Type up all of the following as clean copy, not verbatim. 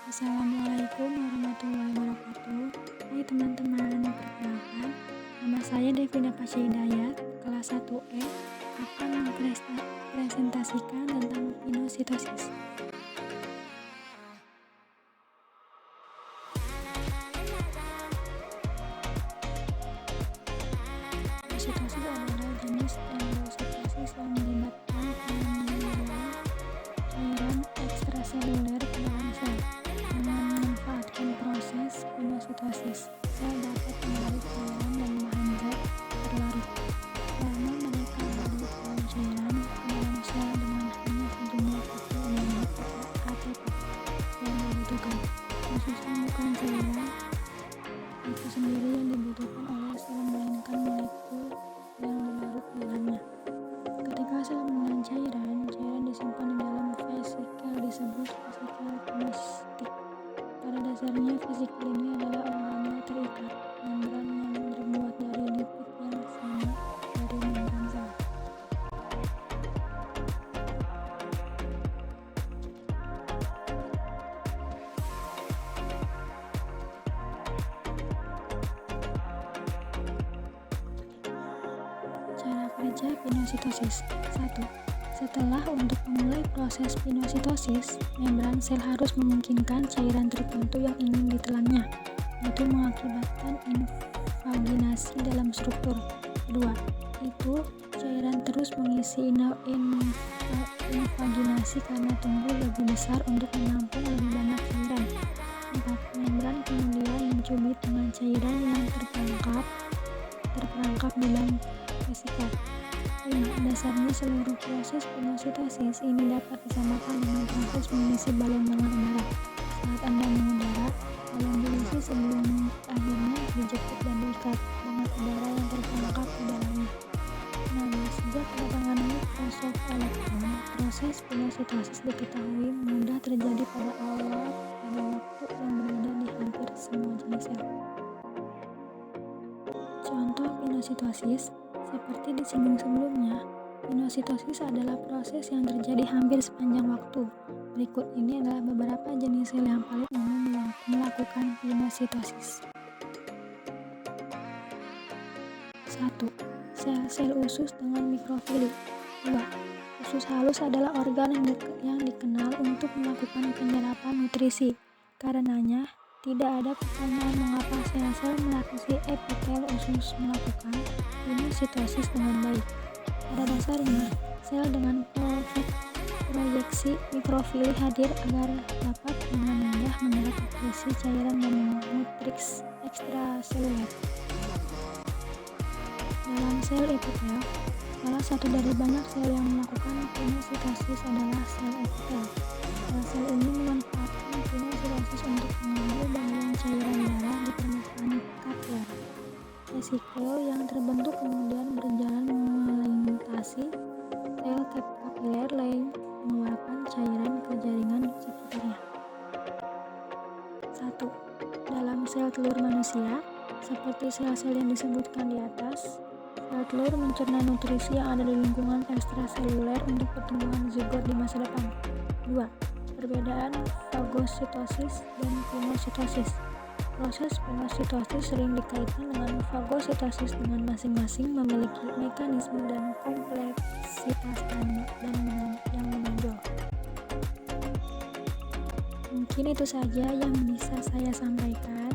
Assalamualaikum warahmatullahi wabarakatuh. Hai teman-teman, perkenalkan, nama saya Devina Pasha Hidayat, kelas 1E, akan mempresentasikan tentang pinositosis. Pinositosis adalah jenis endositosis yang melibatkan pengembangan cairan ekstraseluler ke dalam sel. Dengan memanfaatkan proses pinositosis, sel dapat menarik cairan dan bahan zat terlarut. Selama mereka larut dalam cairan ke dalam sel dengan hanya sejumlah kecil unit ATP yang dibutuhkan, khususnya bukan cairan itu sendiri yang dibutuhkan oleh sel, melainkan molekul yang dilarut di dalamnya. Ketika sel mengelola cairan disimpan di dalam vesikel disebut vesikel pinostik. Pada dasarnya, vesikel ini adalah organel terikat, membran yang terbuat dari lipid yang sama dari membran sel. Cara kerja pinositosis. 1. Setelah untuk memulai proses pinositosis, membran sel harus memungkinkan cairan tertentu yang ingin ditelannya, yaitu mengakibatkan invaginasi dalam struktur. Kedua, itu cairan terus mengisi invaginasi karena tumbuh lebih besar untuk menampung lebih banyak cairan. 4. Membran kemudian mencubit dengan cairan yang terperangkap di dalam vesikel. 5. Dasarnya seluruh proses pinositosis ini dapat disamakan dengan proses mengisi balon dengan udara. Saat Anda mengudara, balon diisi sebelum akhirnya dijepit dan diikat dengan udara yang terperangkap di dalamnya. 6. Sejak kedatangan mikroskop elektron, proses pinositosis diketahui mudah terjadi pada waktu yang berbeda di hampir semua jenis sel. Contoh pinositosis seperti disinggung sebelumnya, pinositosis adalah proses yang terjadi hampir sepanjang waktu. Berikut ini adalah beberapa jenis sel yang paling umum melakukan pinositosis. 1. Sel-sel usus dengan mikrofili. 2. Usus halus adalah organ yang dikenal untuk melakukan penyerapan nutrisi. Karenanya, tidak ada pertanyaan mengapa sel-sel melapisi epitel usus melakukan pinositosis dengan baik. Pada dasarnya, sel dengan proyeksi mikrofili hadir agar dapat dengan mudah menyerap nutrisi cairan dan matriks ekstraseluler. Dalam sel epitel, salah satu dari banyak sel yang melakukan pinositosis adalah sel epitel. Sel ini memanfaatkan pinositosis untuk mengambil bagian cairan darah di permukaan kapiler. Vesikel yang terbentuk kemudian berjalan melintasi sel kapiler lain, mengeluarkan cairan ke jaringan sekitarnya. 1. Dalam sel telur manusia, seperti sel-sel yang disebutkan di atas, sel telur mencerna nutrisi yang ada di lingkungan ekstraseluler untuk pertumbuhan zigot di masa depan. 2. Perbedaan fagositosis dan pinositosis. Proses pinositosis sering dikaitkan dengan fagositosis dengan masing-masing memiliki mekanisme dan kompleksitas yang menonjol. Mungkin itu saja yang bisa saya sampaikan.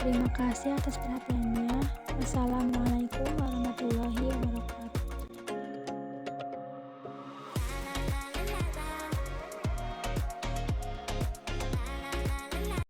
Terima kasih atas perhatiannya. Wassalamualaikum warahmatullahi wabarakatuh.